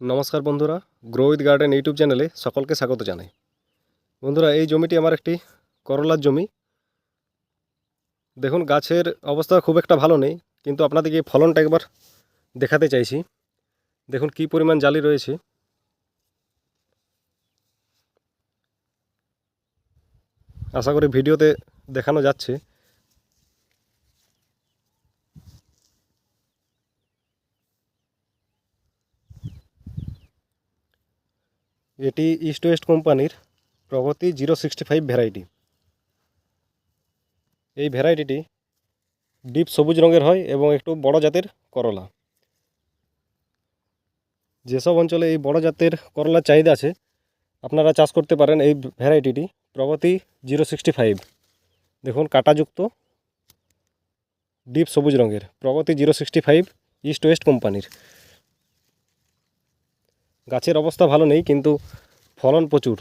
নমস্কার বন্ধুরা, grow with garden YouTube চ্যানেলে সকলকে স্বাগত জানাই। বন্ধুরা, এই জমিটি আমার একটি করলার জমি। দেখুন, গাছের অবস্থা খুব একটা ভালো নেই, কিন্তু আপনাদেরকে ফলনটা একবার দেখাতে চাইছি। দেখুন কি পরিমাণ জালি রয়েছে। আশা করি ভিডিওতে দেখানো যাচ্ছে। এটি ইস্ট ওয়েস্ট কোম্পানির প্রগতি 065 ভ্যারাইটি। এই ভ্যারাইটিটি ডিপ সবুজ রঙের হয় এবং একটু বড় জাতের করলা। যেসব অঞ্চলে এই বড় জাতের করলার চাহিদা আছে, আপনারা চাষ করতে পারেন এই ভ্যারাইটিটি প্রগতি 065। দেখুন, কাঁটাযুক্ত ডিপ সবুজ রঙের প্রগতি 065 ইস্ট ওয়েস্ট কোম্পানির। গাছের অবস্থা ভালো নেই, কিন্তু ফলন প্রচুর।